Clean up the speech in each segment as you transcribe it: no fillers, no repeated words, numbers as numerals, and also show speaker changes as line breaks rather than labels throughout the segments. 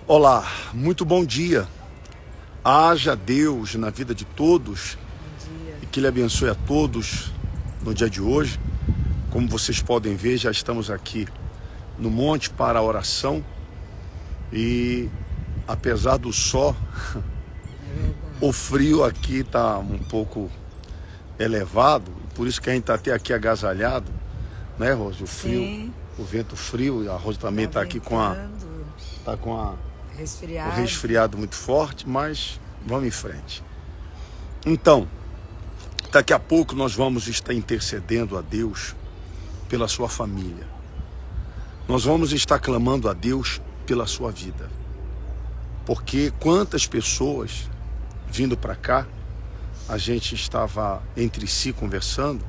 Olá, muito bom dia. Haja Deus na vida de todos e que Ele abençoe a todos no dia de hoje. Como vocês podem ver, já estamos aqui no monte para a oração e apesar do sol, o frio aqui está um pouco elevado, por isso que a gente está até aqui agasalhado, né, Rose? O frio, sim. O vento frio, e a Rose também está aqui com o resfriado muito forte, mas vamos em frente. Então, daqui a pouco nós vamos estar intercedendo a Deus pela sua família. Nós vamos estar clamando a Deus pela sua vida. Porque quantas pessoas vindo para cá, a gente estava entre si conversando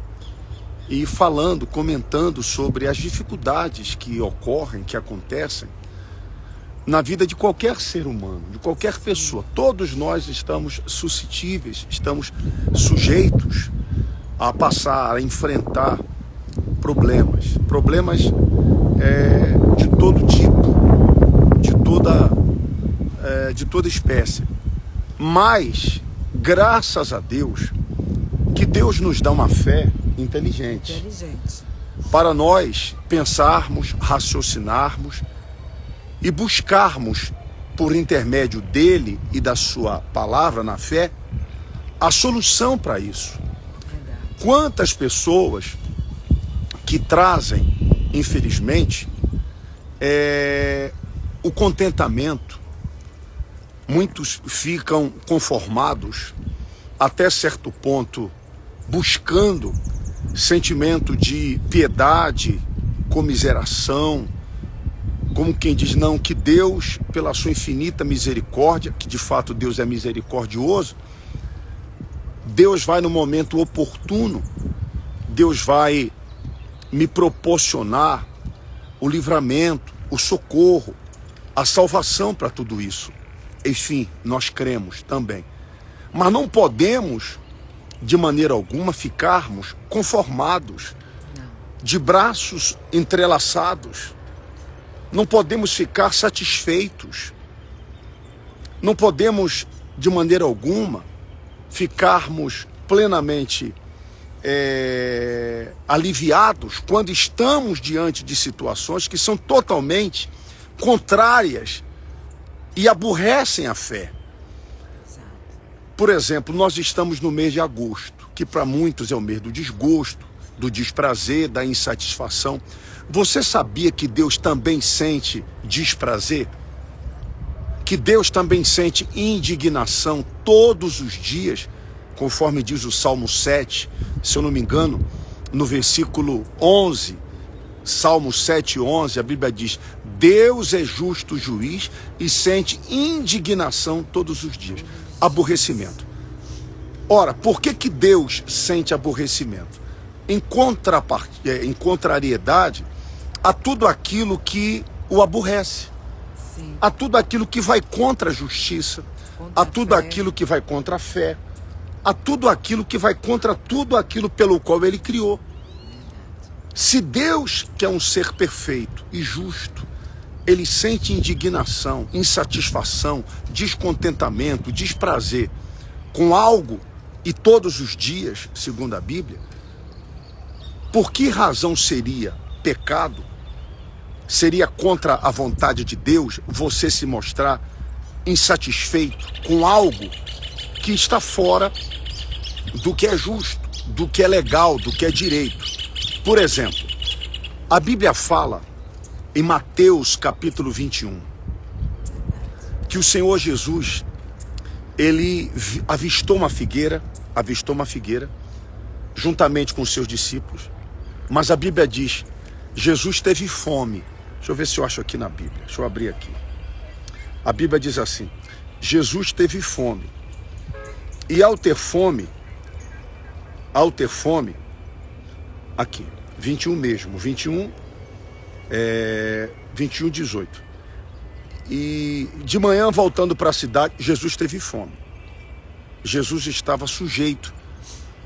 e falando, comentando sobre as dificuldades que ocorrem, que acontecem na vida de qualquer ser humano, de qualquer pessoa. Todos nós estamos suscetíveis, estamos sujeitos a passar, a enfrentar problemas de todo tipo, de toda espécie. Mas, graças a Deus, que Deus nos dá uma fé inteligente. Para nós pensarmos, raciocinarmos e buscarmos, por intermédio dele e da sua palavra na fé, a solução para isso. Quantas pessoas que trazem, infelizmente, o contentamento, muitos ficam conformados até certo ponto, buscando sentimento de piedade, comiseração, como quem diz, não, que Deus, pela sua infinita misericórdia, que de fato Deus é misericordioso, Deus vai no momento oportuno, Deus vai me proporcionar o livramento, o socorro, a salvação para tudo isso. Enfim, nós cremos também. Mas não podemos, de maneira alguma, ficarmos conformados, de braços entrelaçados. Não podemos ficar satisfeitos. Não podemos, de maneira alguma, ficarmos plenamente aliviados quando estamos diante de situações que são totalmente contrárias e aborrecem a fé. Por exemplo, nós estamos no mês de agosto, que para muitos é o mês do desgosto, do desprazer, da insatisfação. Você sabia que Deus também sente desprazer? Que Deus também sente indignação todos os dias, conforme diz o Salmo 7, se eu não me engano, no versículo 11, Salmo 7, 11, a Bíblia diz: Deus é justo juiz e sente indignação todos os dias. Aborrecimento. Ora, por que Deus sente aborrecimento? Em contrariedade a tudo aquilo que o aborrece. Sim. A tudo aquilo que vai contra a justiça, a tudo aquilo que vai contra a fé, a tudo aquilo que vai contra tudo aquilo pelo qual ele criou. Se Deus, que é um ser perfeito e justo, ele sente indignação, insatisfação, descontentamento, desprazer com algo e todos os dias, segundo a Bíblia, por que razão seria pecado? Seria contra a vontade de Deus você se mostrar insatisfeito com algo que está fora do que é justo, do que é legal, do que é direito. Por exemplo, a Bíblia fala em Mateus capítulo 21, que o Senhor Jesus, ele avistou uma figueira, juntamente com os seus discípulos, mas a Bíblia diz, Jesus teve fome. Deixa eu ver se eu acho aqui na Bíblia, deixa eu abrir aqui. A Bíblia diz assim, Jesus teve fome, e ao ter fome, aqui, 21 mesmo, 21, 18. E de manhã, voltando para a cidade, Jesus teve fome. Jesus estava sujeito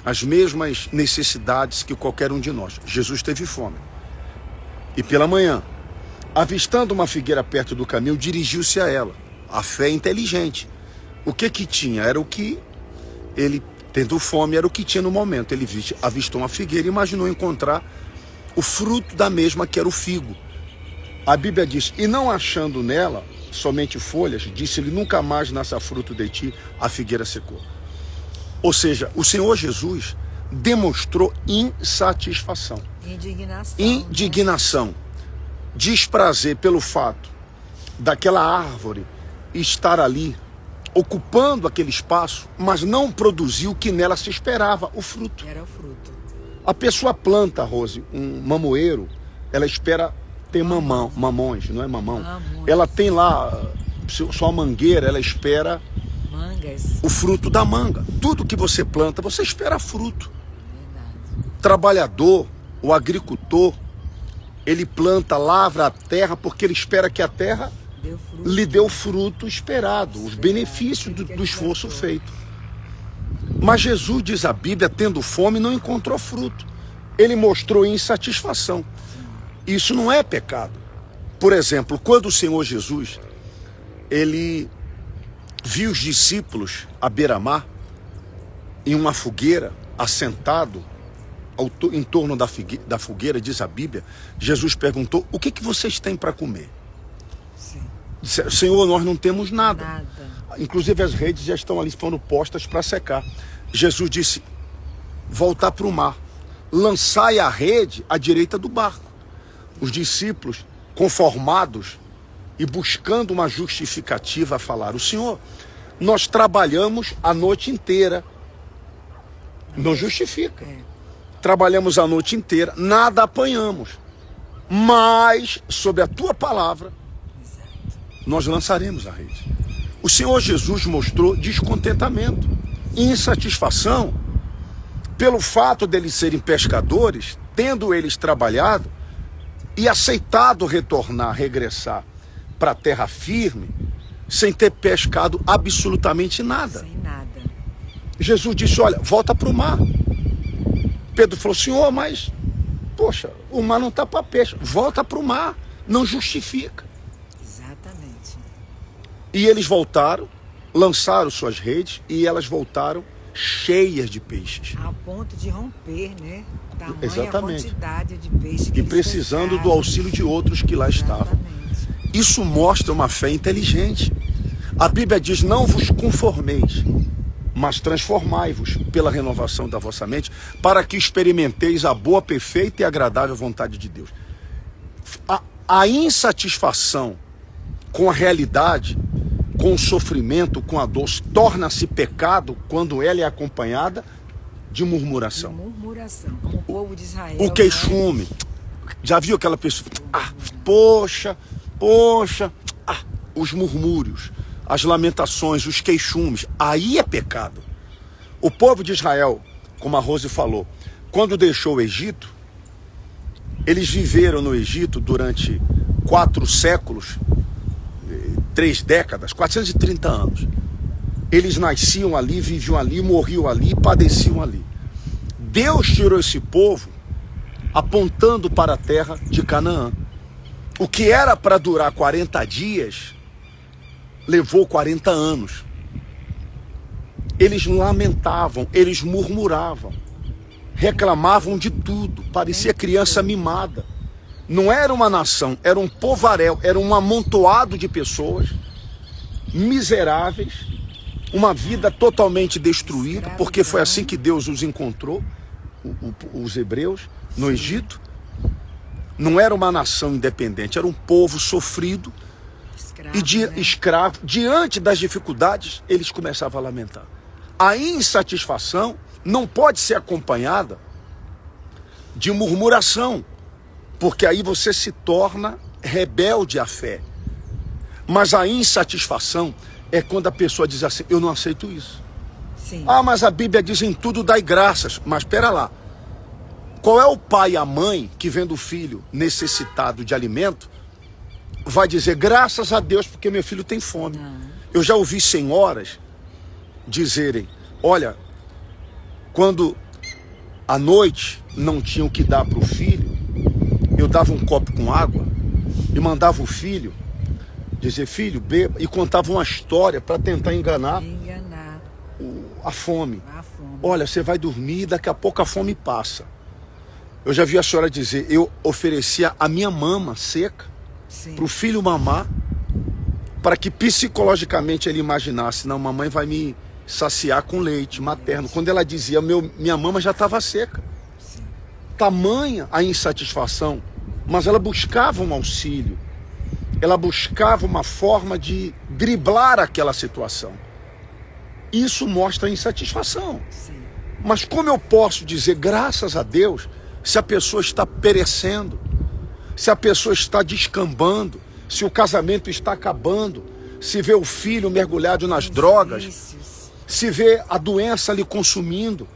às mesmas necessidades que qualquer um de nós. Jesus teve fome. E pela manhã, Avistando uma figueira perto do caminho, dirigiu-se a ela. A fé é inteligente. O que tinha? Era o que ele, tendo fome, era o que tinha no momento. Ele avistou uma figueira e imaginou encontrar o fruto da mesma, que era o figo. A Bíblia diz, e não achando nela somente folhas, disse-lhe, nunca mais nasça fruto de ti, a figueira secou. Ou seja, o Senhor Jesus demonstrou insatisfação. Indignação. Né? Desprazer pelo fato daquela árvore estar ali, ocupando aquele espaço, mas não produziu o que nela se esperava, o fruto.
Era o fruto.
A pessoa planta, Rose, um mamoeiro, ela espera ter mamões, não é mamão.
Mamões.
Ela tem lá sua mangueira, ela espera
mangas.
O fruto da manga. Tudo que você planta, você espera fruto.
Verdade.
Trabalhador, o agricultor, ele planta, lavra a terra porque ele espera que a terra lhe dê o fruto esperado, os benefícios do esforço feito. Mas Jesus, diz a Bíblia, tendo fome, não encontrou fruto. Ele mostrou insatisfação. Isso não é pecado. Por exemplo, quando o Senhor Jesus, ele viu os discípulos à beira-mar, em uma fogueira, assentado em torno da fogueira, diz a Bíblia, Jesus perguntou, o que vocês têm para comer?
Sim.
Disseram, Senhor, nós não temos nada.
Nada.
Inclusive as redes já estão ali, foram postas para secar. Jesus disse, voltar para o mar, lançai a rede à direita do barco. Os discípulos, conformados e buscando uma justificativa, falaram, Senhor, nós trabalhamos a noite inteira. Não justifica. Trabalhamos a noite inteira, nada apanhamos. Mas, sob a tua palavra, nós lançaremos a rede. O Senhor Jesus mostrou descontentamento, insatisfação, pelo fato deles serem pescadores, tendo eles trabalhado e aceitado regressar para a terra firme, sem ter pescado absolutamente nada.
Sem nada.
Jesus disse, olha, volta para o mar. Pedro falou, Senhor, mas, poxa, o mar não está para peixe. Volta para o mar, não justifica.
Exatamente.
E eles voltaram, lançaram suas redes e elas voltaram cheias de peixes.
A ponto de romper, né? Tamanha
Exatamente.
Quantidade de peixe que
E precisando do auxílio de outros que lá estavam. Isso mostra uma fé inteligente. A Bíblia diz, não vos conformeis, mas transformai-vos pela renovação da vossa mente, para que experimenteis a boa, perfeita e agradável vontade de Deus. A insatisfação com a realidade, com o sofrimento, com a dor, torna-se pecado quando ela é acompanhada de murmuração.
Murmuração, como o povo de Israel.
O queixume. Já viu aquela pessoa? Poxa, os murmúrios, as lamentações, os queixumes. Aí é pecado. O povo de Israel, como a Rose falou, quando deixou o Egito, eles viveram no Egito durante 4 séculos, 3 décadas, 430 anos. Eles nasciam ali, viviam ali, morriam ali, padeciam ali. Deus tirou esse povo apontando para a terra de Canaã. O que era para durar 40 dias, levou 40 anos. Eles lamentavam, eles murmuravam, reclamavam de tudo, parecia criança mimada. Não era uma nação, era um povaréu, era um amontoado de pessoas miseráveis, uma vida totalmente destruída, porque foi assim que Deus os encontrou, os hebreus, no Egito. Não era uma nação independente, era um povo sofrido, escravo. Diante das dificuldades, eles começavam a lamentar. A insatisfação não pode ser acompanhada de murmuração, porque aí você se torna rebelde à fé. Mas a insatisfação é quando a pessoa diz assim, eu não aceito isso.
Sim.
Mas a Bíblia diz em tudo dai graças. Mas espera lá. Qual é o pai e a mãe que vendo o filho necessitado de alimento, vai dizer graças a Deus porque meu filho tem fome?
Não.
Eu já ouvi senhoras dizerem, olha, quando à noite não tinham o que dar para o filho, eu dava um copo com água e mandava o filho dizer, filho, beba, e contava uma história para tentar enganar a fome. Olha, você vai dormir, daqui a pouco a fome passa. Eu já vi a senhora dizer, eu oferecia a minha mama seca para o filho mamar, para que psicologicamente ele imaginasse, não, mamãe vai me saciar com leite materno. Quando ela dizia, minha mama já estava seca. Tamanha a insatisfação, mas ela buscava um auxílio, ela buscava uma forma de driblar aquela situação. Isso mostra a insatisfação.
Sim.
Mas como eu posso dizer graças a Deus se a pessoa está perecendo, se a pessoa está descambando, se o casamento está acabando, se vê o filho mergulhado nas drogas, se vê a doença lhe consumindo,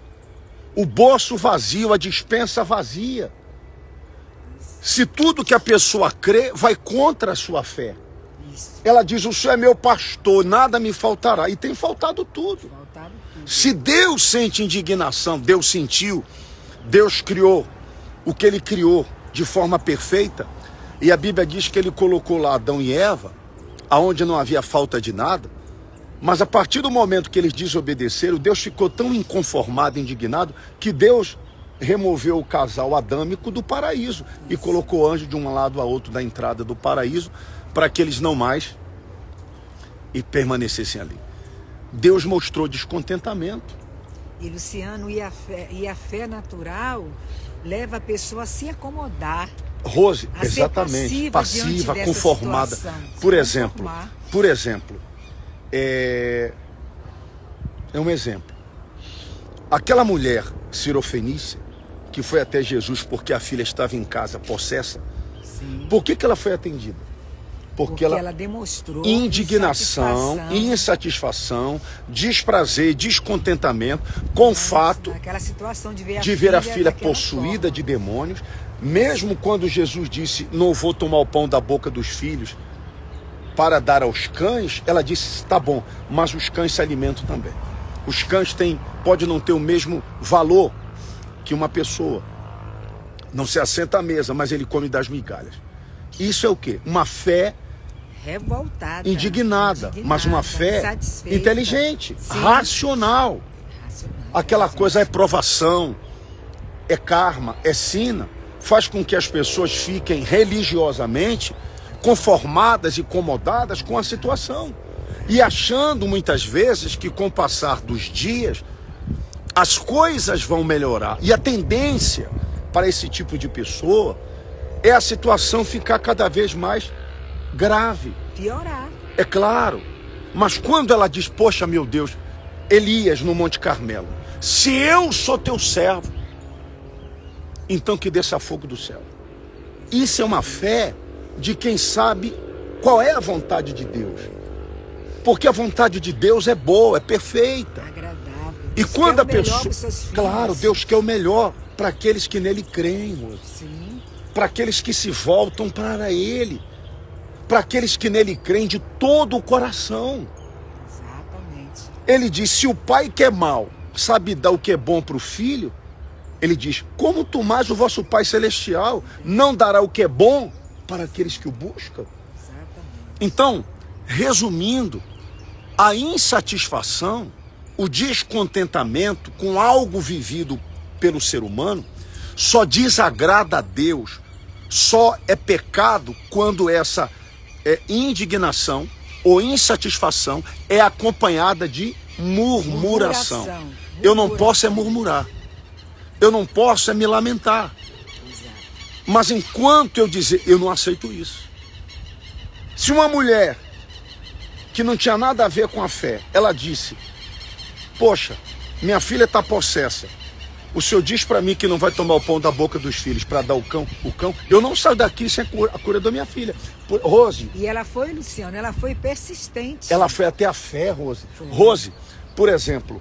o bolso vazio, a despensa vazia. Se tudo que a pessoa crê vai contra a sua fé. Ela diz, o Senhor é meu pastor, nada me faltará. E tem faltado tudo. Se Deus sente indignação, Deus sentiu, Deus criou o que Ele criou de forma perfeita, e a Bíblia diz que Ele colocou lá Adão e Eva, aonde não havia falta de nada, mas a partir do momento que eles desobedeceram, Deus ficou tão inconformado, indignado, que Deus removeu o casal adâmico do paraíso e colocou anjo de um lado a outro da entrada do paraíso para que eles não mais permanecessem ali. Deus mostrou descontentamento.
E Luciano, e a fé natural leva a pessoa a se acomodar.
Rose, exatamente, passiva, conformada. Por exemplo, é um exemplo. Aquela mulher cirofenícia que foi até Jesus porque a filha estava em casa possessa.
Sim.
Por que ela foi atendida? Porque ela
demonstrou
indignação, insatisfação, desprazer, descontentamento com o fato de ver a filha possuída de demônios. Mesmo quando Jesus disse, não vou tomar o pão da boca dos filhos para dar aos cães, ela disse, tá bom, mas os cães se alimentam também. Os cães pode não ter o mesmo valor que uma pessoa. Não se assenta à mesa, mas ele come das migalhas. Isso é o quê? Uma fé
revoltada,
indignada, mas uma fé inteligente, racional. Aquela coisa é provação, é karma, é sina, faz com que as pessoas fiquem religiosamente conformadas e acomodadas com a situação. E achando muitas vezes que com o passar dos dias as coisas vão melhorar. E a tendência para esse tipo de pessoa é a situação ficar cada vez mais grave.
Piorar.
É claro. Mas quando ela diz, poxa, meu Deus, Elias no Monte Carmelo, se eu sou teu servo, então que desça fogo do céu. Isso é uma fé de quem sabe qual é a vontade de Deus. Porque a vontade de Deus é boa, é perfeita.
Agradável.
E quando a pessoa... Claro, Deus quer o melhor para aqueles que nele creem, moço.
Sim.
Para aqueles que se voltam para Ele, para aqueles que nele creem de todo o coração.
Exatamente.
Ele diz, se o pai que é mau sabe dar o que é bom para o filho, ele diz, como tu mais o vosso Pai Celestial não dará o que é bom para aqueles que o buscam?
Exatamente.
Então, resumindo, a insatisfação, o descontentamento com algo vivido pelo ser humano, só desagrada a Deus, só é pecado quando essa indignação ou insatisfação é acompanhada de murmuração. Eu não posso murmurar, eu não posso me lamentar.
Exato.
Mas enquanto eu dizer, eu não aceito isso. Se uma mulher que não tinha nada a ver com a fé, ela disse, poxa, minha filha está possessa, o senhor diz para mim que não vai tomar o pão da boca dos filhos para dar o cão, eu não saio daqui sem a cura da minha filha. Rose.
E ela foi, Luciano, ela foi persistente.
Ela foi até a fé, Rose.
Foi.
Rose, por exemplo,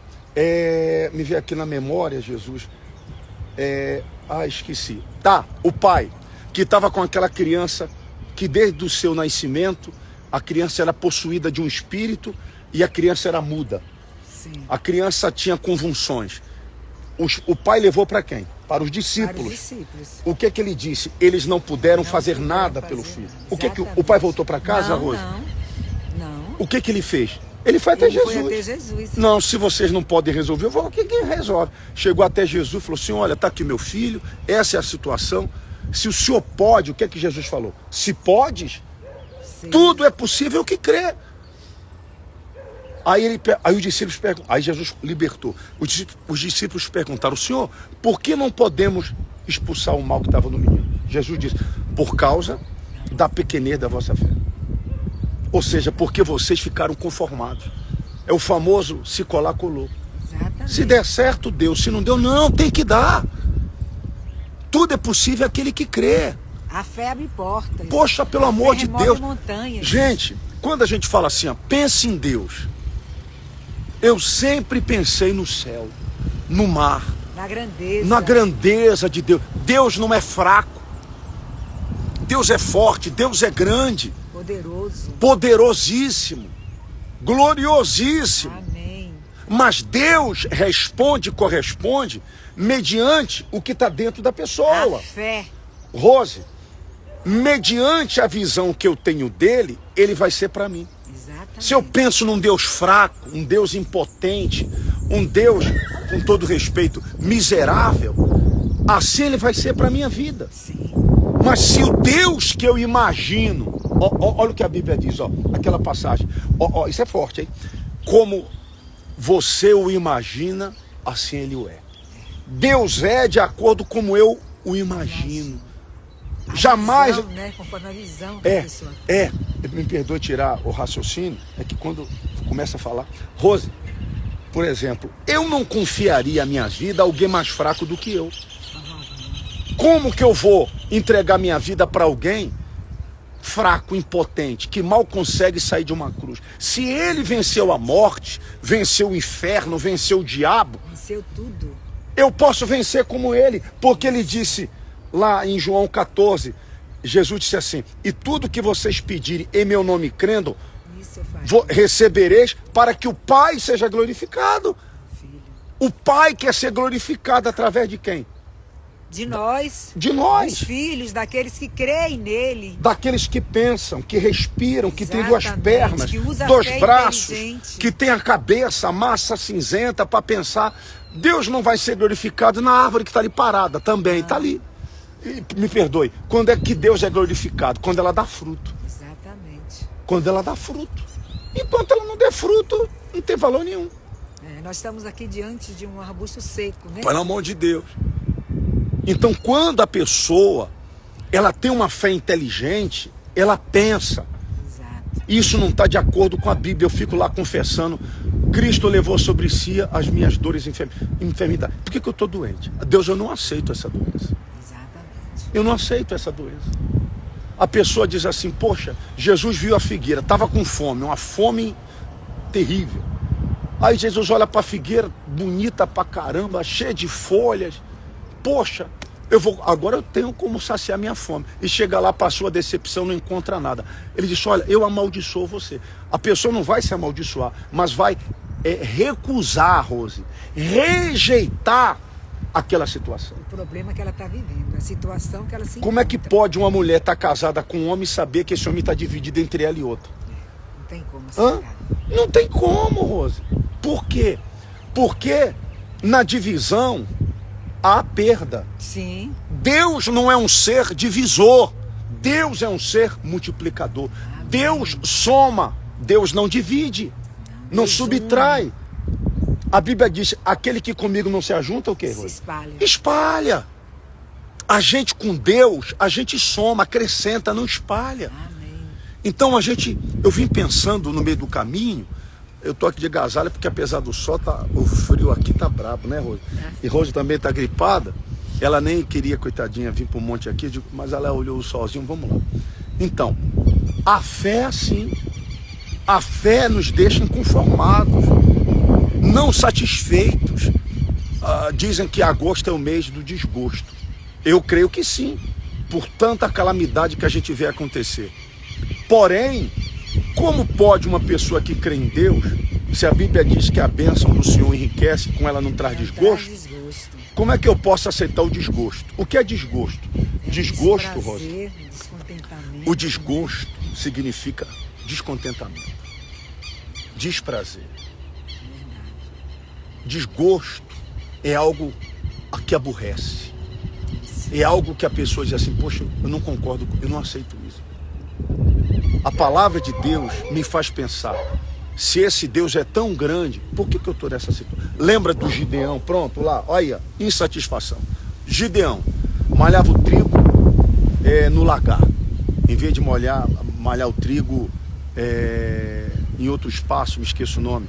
me veio aqui na memória, Jesus, esqueci. Tá, o pai que estava com aquela criança que desde o seu nascimento, a criança era possuída de um espírito e a criança era muda.
Sim.
A criança tinha convulsões. O pai levou para quem? Para os discípulos.
Para os discípulos.
O que ele disse? Eles não puderam fazer nada pelo filho. O que o pai voltou para casa, Rose?
Não.
O que ele fez? Ele foi até Jesus.
Foi até Jesus.
Não, se vocês não podem resolver, eu vou. Quem resolve? Chegou até Jesus e falou assim: olha, está aqui meu filho, essa é a situação. Se o senhor pode, o que é que Jesus falou? Se podes, sim, tudo é possível que crê. Aí os discípulos perguntam, aí Jesus libertou. Os discípulos perguntaram: Senhor, por que não podemos expulsar o mal que estava no menino? Jesus disse: por causa da pequenez da vossa fé. Ou seja, porque vocês ficaram conformados. É o famoso se colar, colou.
Exatamente.
Se der certo, deu. Se não deu, não, tem que dar. Tudo é possível aquele que crê.
A fé abre portas.
Poxa, pelo amor de Deus.
Montanhas.
Gente, quando a gente fala assim, ó, pense em Deus. Eu sempre pensei no céu, no mar.
Na
grandeza de Deus. Deus não é fraco. Deus é forte, Deus é grande.
Poderoso.
Poderosíssimo. Gloriosíssimo.
Amém.
Mas Deus responde e corresponde mediante o que está dentro da pessoa.
A fé.
Rose, mediante a visão que eu tenho dele, ele vai ser para mim.
Exatamente.
Se eu penso num Deus fraco, um Deus impotente, um Deus, com todo respeito, miserável, assim ele vai ser para a minha vida.
Sim.
Mas se o Deus que eu imagino, olha o que a Bíblia diz, aquela passagem, isso é forte, hein? Como você o imagina, assim ele o é. Deus é de acordo como eu o imagino. Jamais.
Visão, né? Conforme a visão da pessoa.
Me perdoe tirar o raciocínio, é que quando começa a falar, Rose, por exemplo, eu não confiaria a minha vida a alguém mais fraco do que eu. Como que eu vou entregar minha vida para alguém fraco, impotente, que mal consegue sair de uma cruz? Se ele venceu a morte, venceu o inferno, venceu o diabo,
venceu tudo,
eu posso vencer como ele, porque ele disse lá em João 14, Jesus disse assim: e tudo que vocês pedirem em meu nome crendo, recebereis, para que o Pai seja glorificado.
Filho.
O Pai quer ser glorificado através de quem?
De nós.
De nós.
Os filhos, daqueles que creem nele.
Daqueles que pensam, que respiram, que têm duas
Exatamente,
pernas,
que usa
dois
fé
braços,
inteligente,
que tem a cabeça, a massa cinzenta para pensar. Deus não vai ser glorificado na árvore que está ali parada, também está ali. E, me perdoe, quando é que Deus é glorificado? Quando ela dá fruto.
Exatamente.
Quando ela dá fruto. Enquanto ela não der fruto, não tem valor nenhum.
Nós estamos aqui diante de um arbusto seco, né?
Pelo amor de Deus. Então, quando a pessoa ela tem uma fé inteligente, ela pensa.
Exato.
Isso não está de acordo com a Bíblia. Eu fico lá confessando: Cristo levou sobre si as minhas dores e enfermidades. Por que eu estou doente? Deus, eu não aceito essa doença.
Exatamente.
Eu não aceito essa doença. A pessoa diz assim: poxa, Jesus viu a figueira, estava com fome, uma fome terrível. Aí Jesus olha para a figueira, bonita pra caramba, cheia de folhas. Poxa, agora eu tenho como saciar minha fome. E chega lá, passou a decepção, não encontra nada. Ele diz: olha, eu amaldiçoo você. A pessoa não vai se amaldiçoar, mas vai recusar, Rose, rejeitar aquela situação.
O problema que ela está vivendo, a situação que ela se encontra.
Como é que pode uma mulher estar casada com um homem e saber que esse homem está dividido entre ela e outro?
Não tem como separar.
Não tem como, Rose. Por quê? Porque na divisão há perda.
Sim.
Deus não é um ser divisor. Deus é um ser multiplicador.
Amém.
Deus soma. Deus não divide. Não subtrai. A Bíblia diz: aquele que comigo não se ajunta, o quê?
Se espalha.
Espalha. A gente com Deus, a gente soma, acrescenta, não espalha.
Amém.
Então eu vim pensando no meio do caminho. Eu tô aqui de agasalho porque apesar do sol, o frio aqui tá brabo, né, Rose? E Rose também tá gripada. Ela nem queria, coitadinha, vir pro monte aqui, mas ela olhou o solzinho, vamos lá. Então, a fé é assim. A fé nos deixa inconformados, não satisfeitos. Dizem que agosto é o mês do desgosto. Eu creio que sim, por tanta calamidade que a gente vê acontecer. Porém, como pode uma pessoa que crê em Deus, se a Bíblia diz que a bênção do Senhor enriquece, com ela não traz desgosto? Como é que eu posso aceitar o desgosto? O que é desgosto? Desgosto, Rosa.
Descontentamento.
O desgosto significa descontentamento, desprazer. Desgosto é algo que aborrece. É algo que a pessoa diz assim, poxa, eu não concordo, eu não aceito isso. A palavra de Deus me faz pensar, se esse Deus é tão grande, por que eu estou nessa situação? Lembra do Gideão, pronto, lá, olha, insatisfação. Gideão malhava o trigo no lagar, em vez de malhar o trigo em outro espaço, me esqueço o nome.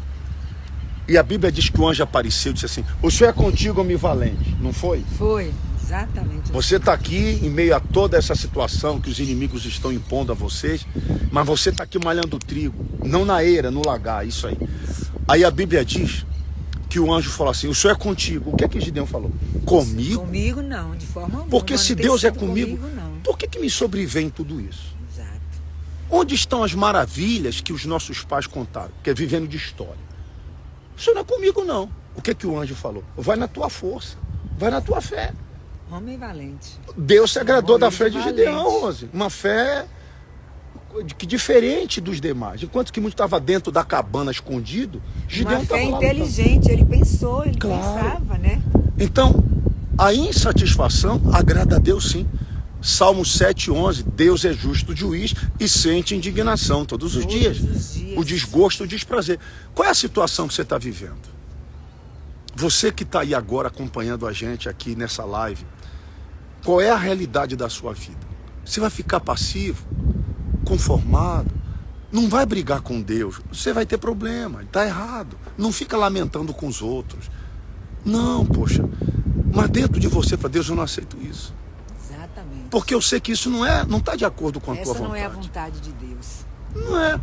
E a Bíblia diz que o anjo apareceu e disse assim, o Senhor é contigo, homem valente, não foi?
Foi, exatamente.
Você está aqui em meio a toda essa situação que os inimigos estão impondo a vocês, mas você está aqui malhando o trigo, não na eira, no lagar, isso aí. Aí a Bíblia diz que o anjo falou assim, o Senhor é contigo. O que é que Gideão falou? Comigo?
Comigo não, de forma alguma.
Porque se Deus é comigo,
não.
por que me sobrevém tudo isso?
Exato.
Onde estão as maravilhas que os nossos pais contaram? Que é vivendo de história. O Senhor não é comigo não. O que é que o anjo falou? Vai na tua força, vai na tua fé.
Homem valente.
Deus se agradou da fé de
valente.
Gideão, Rose. Uma fé que diferente dos demais. Enquanto que muito estava dentro da cabana escondido, Gideão
uma fé
estava lá.
inteligente, ele pensou, ele
Claro.
pensava, né?
Então, a insatisfação agrada a Deus sim. Salmo 7:11, Deus é justo juiz e sente indignação todos os dias. O desgosto, o desprazer. Qual é a situação que você está vivendo? Você que está aí agora acompanhando a gente aqui nessa live, qual é a realidade da sua vida? Você vai ficar passivo, conformado, não vai brigar com Deus, você vai ter problema, está errado. Não fica lamentando com os outros. Não, poxa, mas dentro de você, para Deus, eu não aceito isso.
Exatamente.
Porque eu sei que isso não está de acordo com a tua vontade.
Essa não é a vontade de Deus.
Não é.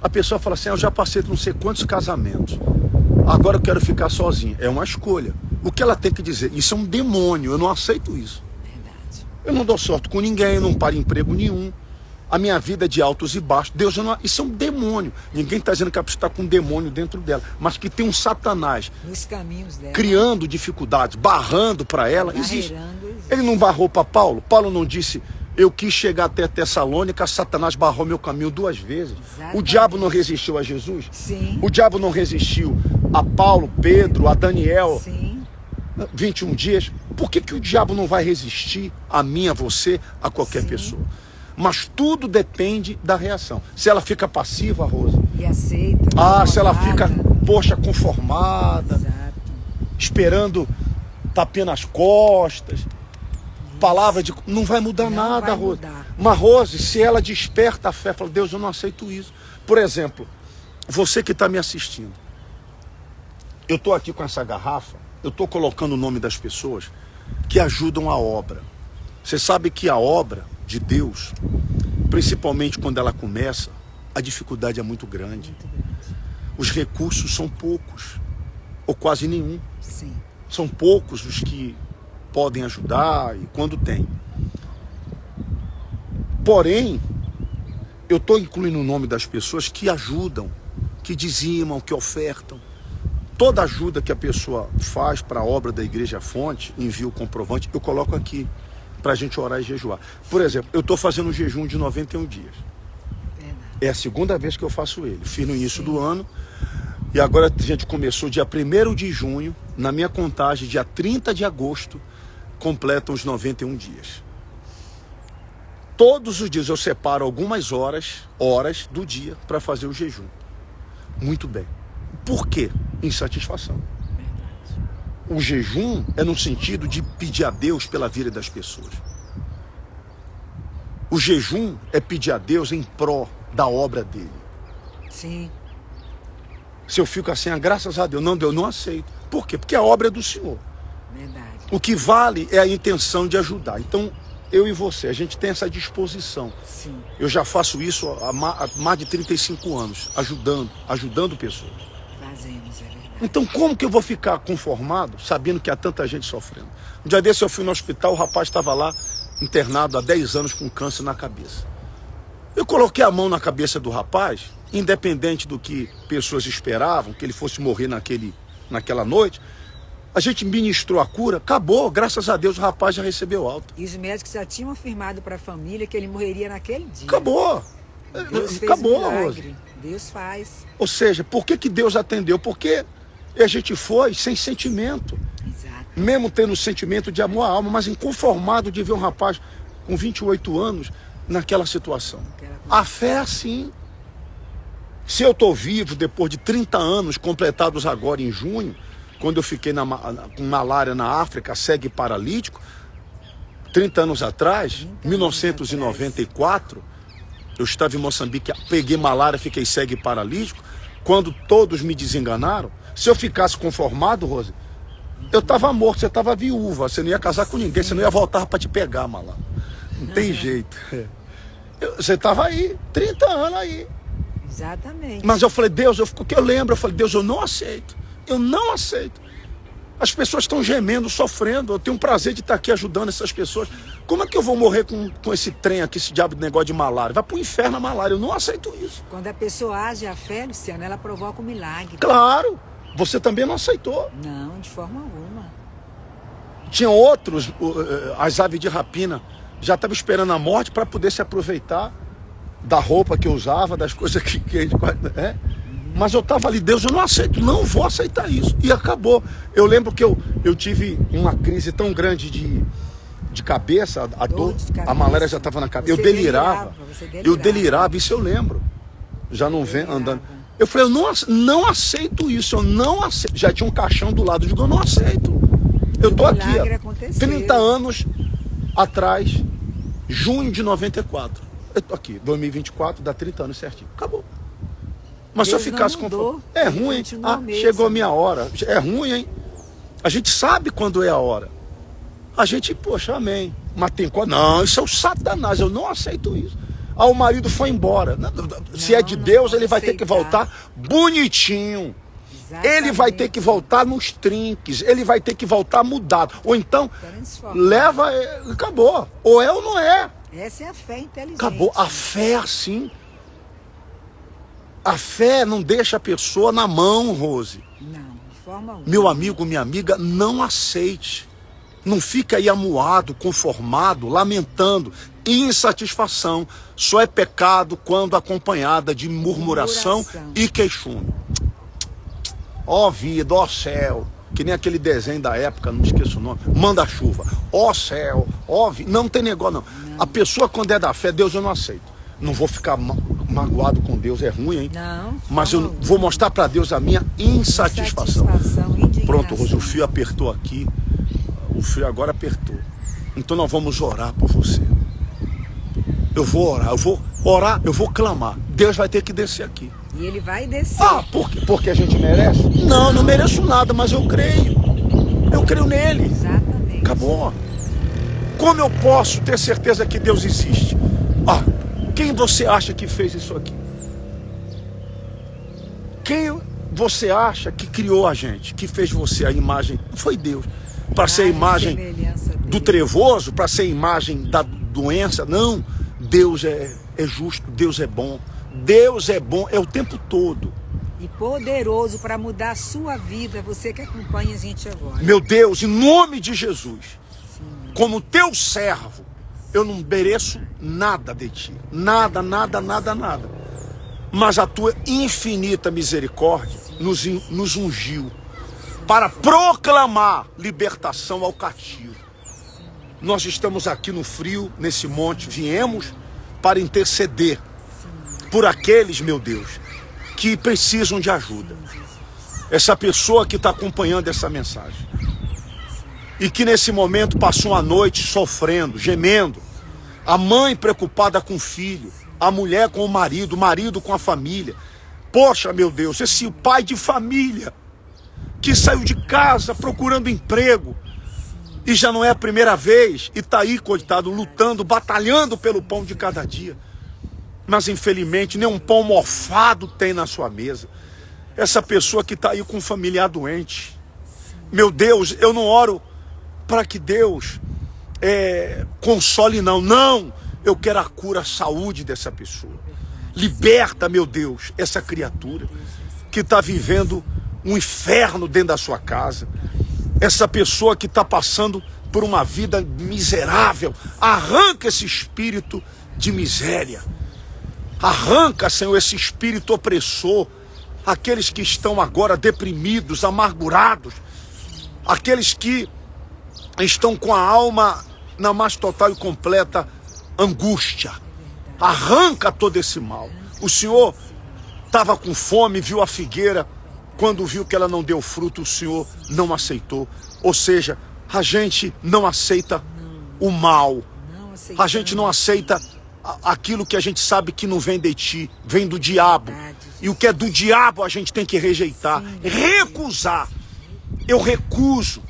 A pessoa fala assim, eu já passei por não sei quantos casamentos, agora eu quero ficar sozinha. É uma escolha. O que ela tem que dizer? Isso é um demônio, eu não aceito isso.
Verdade.
Eu não dou sorte com ninguém, não paro em emprego nenhum. A minha vida é de altos e baixos. Deus, eu não... Isso é um demônio. Ninguém está dizendo que a pessoa está com um demônio dentro dela, mas que tem um Satanás
Nos caminhos dela.
criando dificuldades, barrando para ela. Existe. Ele não barrou para Paulo? Paulo não disse, eu quis chegar até Tessalônica, Satanás barrou meu caminho 2 vezes.
Exatamente.
O diabo não resistiu a Jesus?
Sim.
O diabo não resistiu a Paulo, Pedro, a Daniel?
Sim.
21 dias. Por que o diabo não vai resistir a mim, a você, a qualquer pessoa? Mas tudo depende da reação. Se ela fica passiva, Rosa.
E aceita.
Se ela fica, poxa, conformada,
Exato.
esperando tapinha nas costas, palavra de... Não vai mudar nada,
vai
Rose.
mudar.
Mas, Rose, se ela desperta a fé, fala, Deus, eu não aceito isso. Por exemplo, você que está me assistindo, eu estou aqui com essa garrafa, eu estou colocando o nome das pessoas que ajudam a obra. Você sabe que a obra de Deus, principalmente quando ela começa, a dificuldade é muito grande. Os recursos são poucos, ou quase nenhum.
Sim.
São poucos os que podem ajudar e quando tem. Porém, eu estou incluindo o nome das pessoas que ajudam, que dizimam, que ofertam. Toda ajuda que a pessoa faz para a obra da Igreja Fonte, envia o comprovante, eu coloco aqui para a gente orar e jejuar. Por exemplo, eu estou fazendo um jejum de 91 dias. É a segunda vez que eu faço ele. Fiz no início do ano e agora a gente começou dia 1º de junho, na minha contagem, dia 30 de agosto, completam os 91 dias. Todos os dias eu separo algumas horas do dia para fazer o jejum. Muito bem. Por quê? Insatisfação. O jejum é no sentido de pedir a Deus pela vida das pessoas. O jejum é pedir a Deus em pró da obra dele.
Sim.
Se eu fico assim, graças a Deus, não, Deus, não aceito. Por quê? Porque a obra é do Senhor.
Verdade.
O que vale é a intenção de ajudar. Então, eu e você, a gente tem essa disposição.
Sim.
Eu já faço isso há mais de 35 anos, ajudando pessoas.
Fazemos, é verdade.
Então, como que eu vou ficar conformado, sabendo que há tanta gente sofrendo? Um dia desse eu fui no hospital, o rapaz estava lá, internado há 10 anos com câncer na cabeça. Eu coloquei a mão na cabeça do rapaz, independente do que pessoas esperavam, que ele fosse morrer naquela noite, A gente ministrou a cura, acabou, graças a Deus o rapaz já recebeu alta.
E os médicos já tinham afirmado para a família que ele morreria naquele dia.
Acabou.
Deus fez
Acabou,
um milagre.
Rose.
Deus faz.
Ou seja, por que Deus atendeu? Porque a gente foi sem sentimento.
Exato.
Mesmo tendo sentimento de amor à alma, mas inconformado de ver um rapaz com 28 anos naquela situação. A fé é assim. Se eu estou vivo depois de 30 anos, completados agora em junho, quando eu fiquei com malária na África, cego e paralítico, 30 anos atrás, 1994, eu estava em Moçambique, peguei malária, fiquei cego e paralítico. Quando todos me desenganaram, se eu ficasse conformado, Rose, eu estava morto, você estava viúva, você não ia casar com ninguém, você não ia voltar para te pegar, malandro. Não tem jeito. Você estava aí, 30 anos aí.
Exatamente.
Mas eu falei, Deus, eu lembro, eu falei, Deus, eu não aceito. Eu não aceito. As pessoas estão gemendo, sofrendo. Eu tenho um prazer de estar aqui ajudando essas pessoas. Como é que eu vou morrer com esse trem aqui, esse diabo de negócio de malária? Vai pro inferno a malária. Eu não aceito isso.
Quando a pessoa age a fé, Luciano, ela provoca um milagre.
Claro. Você também não aceitou.
Não, de forma alguma.
Tinha outros, as aves de rapina, já estavam esperando a morte para poder se aproveitar da roupa que eu usava, das coisas que a gente... Mas eu estava ali, Deus, eu não aceito, não vou aceitar isso. E acabou. Eu lembro que eu tive uma crise tão grande de cabeça, a dor, a malária já estava na cabeça. Eu delirava. Eu delirava, isso eu lembro. Já não vem andando. Eu falei, eu não aceito isso, eu não aceito. Já tinha um caixão do lado, eu digo, eu não aceito. Eu tô aqui, ó, 30 anos atrás, junho de 94. Eu tô aqui, 2024, dá 30 anos certinho. Acabou. Mas Deus, se eu ficasse com... É ruim, hein? Chegou a minha hora. É ruim, hein? A gente sabe quando é a hora. A gente, poxa, amém. Mas tem coisa... Não, isso é o Satanás, eu não aceito isso. Ah, o marido foi embora. Se é de Deus, ele vai ter que voltar bonitinho. Exatamente. Ele vai ter que voltar nos trinques. Ele vai ter que voltar mudado. Ou então, leva... Acabou. Ou é ou não é.
Essa é a fé inteligente.
Acabou. A fé é assim. A fé não deixa a pessoa na mão, Rose.
Não, de forma alguma.
Meu amigo, minha amiga, não aceite. Não fica aí amuado, conformado, lamentando. Insatisfação só é pecado quando acompanhada de murmuração e queixume. Ó vida, ó céu. Que nem aquele desenho da época, não esqueço o nome. Manda-chuva. Ó céu, ó vida. Não tem negócio, não. A pessoa, quando é da fé, Deus eu não aceito. Não vou ficar magoado com Deus, é ruim, hein?
Não.
Mas eu vou mostrar para Deus a minha insatisfação. Pronto, Rose, o fio apertou aqui. O fio agora apertou. Então nós vamos orar por você. Eu vou orar, eu vou clamar. Deus vai ter que descer aqui.
E ele vai descer.
Ah, porque a gente merece? Não, não mereço nada, mas eu creio. Eu creio nele.
Exatamente.
Acabou. Como eu posso ter certeza que Deus existe? Ah, quem você acha que fez isso aqui? Quem você acha que criou a gente? Que fez você a imagem? Foi Deus. Para ser a imagem do trevoso, para ser a imagem da doença? Não. Deus é justo, Deus é bom. Deus é bom, é o tempo todo.
E poderoso para mudar a sua vida, você que acompanha a gente agora.
Meu Deus, em nome de Jesus, como teu servo, eu não mereço nada de ti. Nada, nada, nada, nada. Mas a tua infinita misericórdia nos ungiu para proclamar libertação ao cativo. Nós estamos aqui no frio, nesse monte, viemos para interceder por aqueles, meu Deus, que precisam de ajuda. Essa pessoa que está acompanhando essa mensagem e que nesse momento passou a noite sofrendo, gemendo, a mãe preocupada com o filho, a mulher com o marido com a família. Poxa, meu Deus, esse pai de família que saiu de casa procurando emprego e já não é a primeira vez e está aí, coitado, lutando, batalhando pelo pão de cada dia. Mas infelizmente nem um pão mofado tem na sua mesa. Essa pessoa que está aí com um familiar doente. Meu Deus, eu não oro para que Deus console, não. Não, eu quero a cura, a saúde dessa pessoa. Liberta, meu Deus, essa criatura que está vivendo um inferno dentro da sua casa. essa pessoa que está passando por uma vida miserável, arranca esse espírito de miséria. Arranca, Senhor, esse espírito opressor. Aqueles que estão agora deprimidos, amargurados. Aqueles que estão com a alma na mais total e completa angústia. Arranca todo esse mal. O Senhor estava com fome, viu a figueira. Quando viu que ela não deu fruto, o Senhor não aceitou. Ou seja, a gente não aceita o mal. A gente não aceita aquilo que a gente sabe que não vem de ti, vem do diabo. E o que é do diabo a gente tem que rejeitar, recusar. Eu recuso.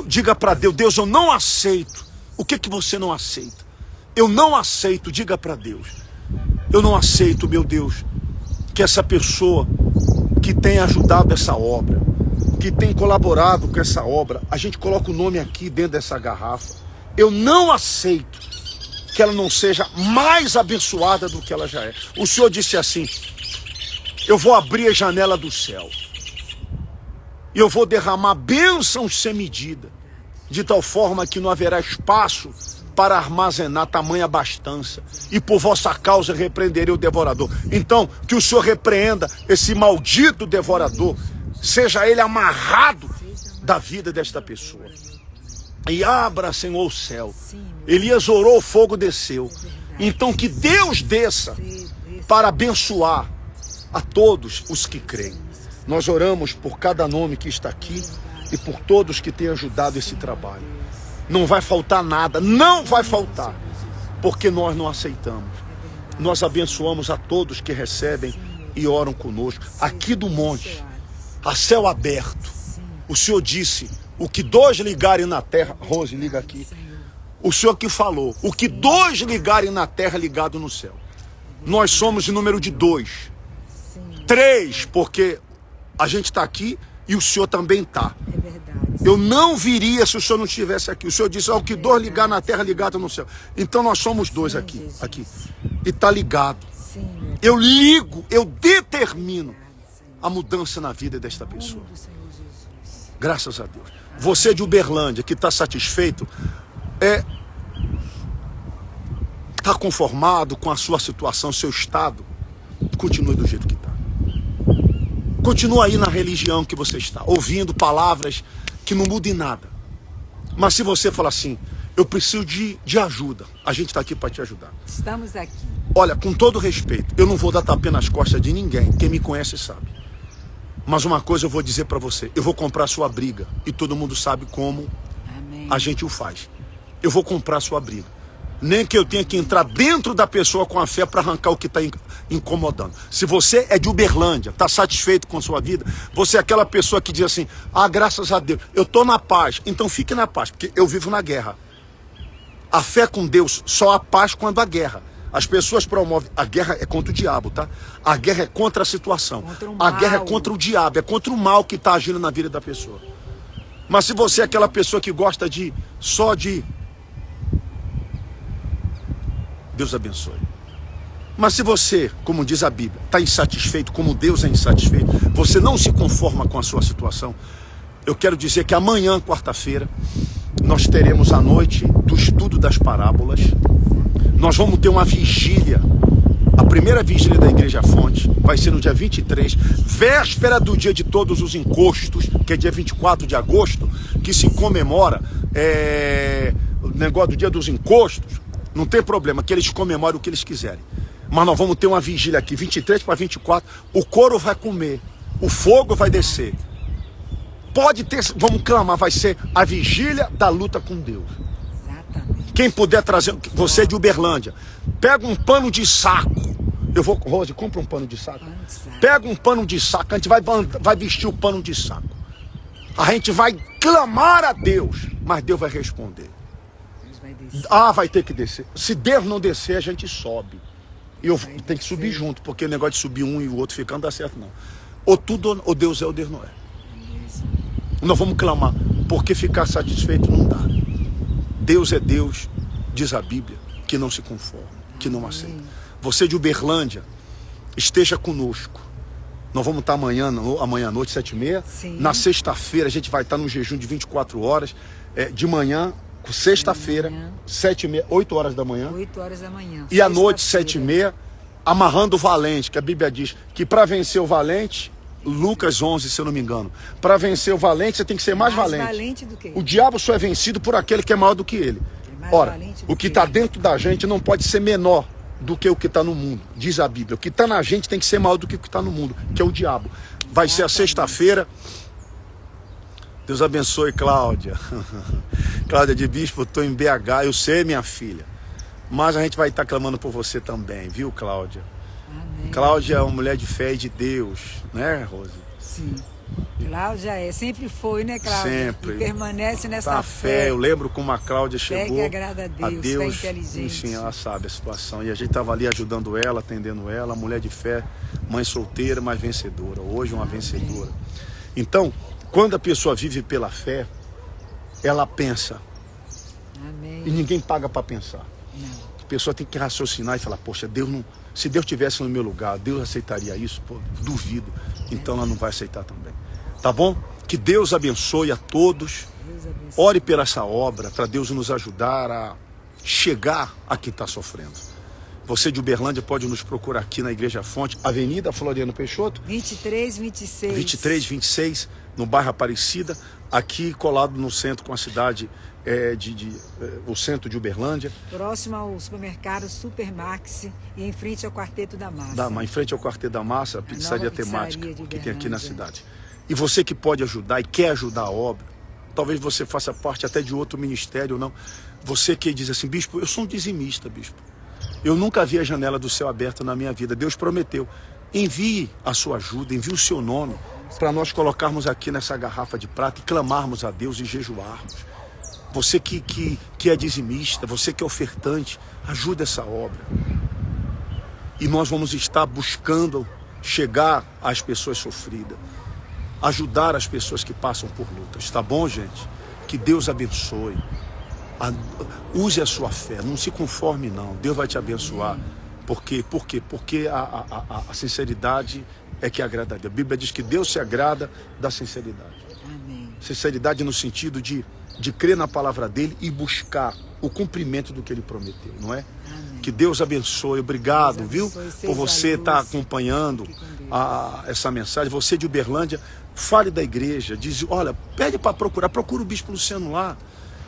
Diga para Deus, Deus, eu não aceito. O que você não aceita? Eu não aceito, diga para Deus. Eu não aceito, meu Deus, que essa pessoa que tem ajudado essa obra, que tem colaborado com essa obra, a gente coloca o nome aqui dentro dessa garrafa. Eu não aceito que ela não seja mais abençoada do que ela já é. O Senhor disse assim: eu vou abrir a janela do céu e eu vou derramar bênçãos sem medida, de tal forma que não haverá espaço para armazenar tamanha abastança, e por vossa causa repreenderei o devorador. Então, que o Senhor repreenda esse maldito devorador, seja ele amarrado da vida desta pessoa. E abra, Senhor, o céu. Elias orou, o fogo desceu. Então que Deus desça para abençoar a todos os que creem. Nós oramos por cada nome que está aqui e por todos que têm ajudado esse trabalho. Não vai faltar nada, não vai faltar, porque nós não aceitamos. Nós abençoamos a todos que recebem e oram conosco. Aqui do monte, a céu aberto, o Senhor disse: o que dois ligarem na terra, Rose, liga aqui. O Senhor que falou, o que dois ligarem na terra, ligado no céu. Nós somos de número de 2. 3, porque a gente está aqui e o Senhor também está.
É verdade.
Eu não viria se o Senhor não estivesse aqui. O Senhor disse: o que dois ligar na terra, ligado no céu. Então nós somos 2 aqui. E está ligado. Eu ligo, eu determino a mudança na vida desta pessoa. Graças a Deus. Você de Uberlândia, que está satisfeito, está conformado com a sua situação, seu estado, continue do jeito que está. Continua aí na religião que você está, ouvindo palavras que não mudam em nada. Mas se você falar assim: eu preciso de ajuda, a gente está aqui para te ajudar.
Estamos aqui.
Olha, com todo respeito, eu não vou dar tapinha nas costas de ninguém. Quem me conhece sabe. Mas uma coisa eu vou dizer para você: eu vou comprar sua briga. E todo mundo sabe como a gente o faz. Eu vou comprar sua briga. Nem que eu tenha que entrar dentro da pessoa com a fé para arrancar o que está incomodando. Se você é de Uberlândia, está satisfeito com a sua vida, você é aquela pessoa que diz assim: ah, graças a Deus, eu estou na paz. Então fique na paz, porque eu vivo na guerra. A fé com Deus só há paz quando há guerra. As pessoas promovem... A guerra é contra o diabo, tá? A guerra é contra a situação. A guerra é contra o diabo, é contra o mal que está agindo na vida da pessoa. Mas se você é aquela pessoa que gosta só de... Deus abençoe. Mas se você, como diz a Bíblia, está insatisfeito, como Deus é insatisfeito, você não se conforma com a sua situação, eu quero dizer que amanhã, quarta-feira, nós teremos a noite do estudo das parábolas. Nós vamos ter uma vigília. A primeira vigília da Igreja Fonte vai ser no dia 23, véspera do dia de todos os encostos, que é dia 24 de agosto, que se comemora o negócio do dia dos encostos. Não tem problema, que eles comemorem o que eles quiserem. Mas nós vamos ter uma vigília aqui, 23 para 24. O couro vai comer, o fogo vai descer. Pode ter, vamos clamar, vai ser a vigília da luta com Deus. Exatamente. Quem puder trazer, você de Uberlândia, pega um pano de saco. Rose, compra um pano de saco. Pega um pano de saco, a gente vai vestir o pano de saco. A gente vai clamar a Deus, mas Deus vai responder. Vai ter que descer. Se Deus não descer, a gente sobe. E eu tenho que subir junto, porque o negócio de subir um e o outro ficar não dá certo, não. Ou tudo, ou Deus é, ou Deus não é. Nós vamos clamar, porque ficar satisfeito não dá. Deus é Deus, diz a Bíblia, que não se conforma, que não aceita. Você de Uberlândia, esteja conosco. Nós vamos estar amanhã à noite, 7h30.
Sim.
Na sexta-feira a gente vai estar num jejum de 24 horas. De manhã, sexta-feira, 7h30, 8 horas da manhã.
8 horas da manhã.
E à noite, 7h30, amarrando o valente, que a Bíblia diz que para vencer o valente, Lucas 11, se eu não me engano, para vencer o valente você tem que ser mais valente
do que ele.
O diabo só é vencido por aquele que é maior do que ele. Ora, o que está dentro da gente não pode ser menor do que o que está no mundo, diz a Bíblia. O que está na gente tem que ser maior do que o que está no mundo, que é o diabo. Vai ser a sexta-feira. Deus abençoe, Cláudia. Cláudia de Bispo, eu estou em BH, eu sei, minha filha. Mas a gente vai estar clamando por você também, viu, Cláudia?
Amém.
Cláudia é uma mulher de fé e de Deus, né, Rose?
Sim. Cláudia sempre foi, né, Cláudia?
Sempre.
E permanece nessa
fé. Eu lembro como a Cláudia chegou.
Fé que agrada a Deus, fé inteligente.
Enfim, ela sabe a situação. E a gente estava ali ajudando ela, atendendo ela, mulher de fé, mãe solteira, mas vencedora. Hoje uma vencedora. Então, quando a pessoa vive pela fé, ela pensa.
Amém.
E ninguém paga para pensar.
Não.
A pessoa tem que raciocinar e falar, poxa, Deus não... Se Deus estivesse no meu lugar, Deus aceitaria isso? Pô, duvido. Então ela não vai aceitar também. Tá bom? Que Deus abençoe a todos.
Deus abençoe.
Ore pela essa obra, para Deus nos ajudar a chegar a quem está sofrendo. Você de Uberlândia pode nos procurar aqui na Igreja Fonte, Avenida Floriano Peixoto.
2326.
2326, no bairro Aparecida, aqui colado no centro com a cidade, o centro de Uberlândia.
Próximo ao supermercado Supermax e em frente ao Quarteto da Massa.
Em frente ao Quarteto da Massa, a pizzaria temática que tem aqui na cidade. E você que pode ajudar e quer ajudar a obra, talvez você faça parte até de outro ministério ou não. Você que diz assim, bispo, eu sou um dizimista, bispo. Eu nunca vi a janela do céu aberta na minha vida. Deus prometeu. Envie a sua ajuda, envie o seu nome para nós colocarmos aqui nessa garrafa de prata e clamarmos a Deus e jejuarmos. Você que é dizimista, você que é ofertante, ajude essa obra. E nós vamos estar buscando chegar às pessoas sofridas, ajudar as pessoas que passam por lutas. Tá bom, gente? Que Deus abençoe. Use a sua fé, não se conforme não. Deus vai te abençoar. Por quê? Porque a sinceridade é que agrada a Deus. A Bíblia diz que Deus se agrada da sinceridade.
Amém.
Sinceridade no sentido de crer na palavra dele e buscar o cumprimento do que ele prometeu, não é?
Amém.
Que Deus abençoe. Obrigado,
Deus abençoe,
viu? Por você estar acompanhando essa mensagem. Você de Uberlândia, fale da igreja. Diz, olha, pede para procura o Bispo Luciano lá.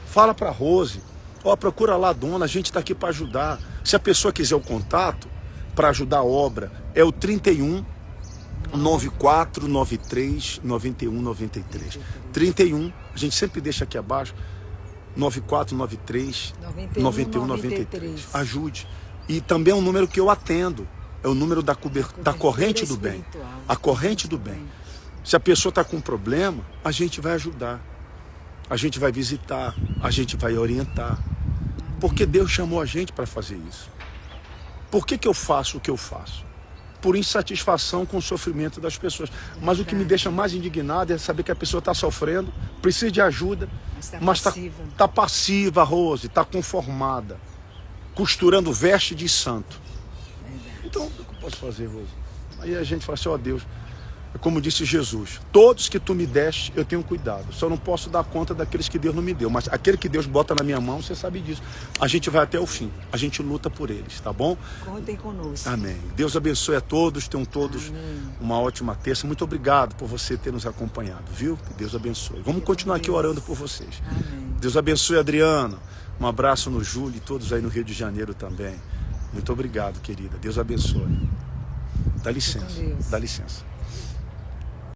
Fala para a Rose. Procura lá a dona, a gente está aqui para ajudar. Se a pessoa quiser o contato para ajudar a obra, é o 31 94 93 91 93. 31, a gente sempre deixa aqui abaixo, 94 93 91 93. Ajude. E também é um número que eu atendo. É o número da corrente do bem. A corrente do bem. Se a pessoa está com um problema, a gente vai ajudar. A gente vai visitar, a gente vai orientar. Porque Deus chamou a gente para fazer isso. Por que eu faço o que eu faço? Por insatisfação com o sofrimento das pessoas. Mas o que me deixa mais indignado é saber que a pessoa está sofrendo, precisa de ajuda, mas está passiva, Rose, está conformada, costurando veste de santo. Então, o que eu posso fazer, Rose? Aí a gente fala assim, ó Deus, como disse Jesus, todos que tu me deste, eu tenho cuidado. Só não posso dar conta daqueles que Deus não me deu. Mas aquele que Deus bota na minha mão, você sabe disso. A gente vai até o fim. A gente luta por eles, tá bom?
Contem conosco.
Amém. Deus abençoe a todos. Tenham todos uma ótima terça. Muito obrigado por você ter nos acompanhado, viu? Que Deus abençoe. Vamos continuar aqui orando por vocês.
Amém.
Deus abençoe a Adriana. Um abraço no Júlio e todos aí no Rio de Janeiro também. Muito obrigado, querida. Deus abençoe. Dá licença. Dá licença.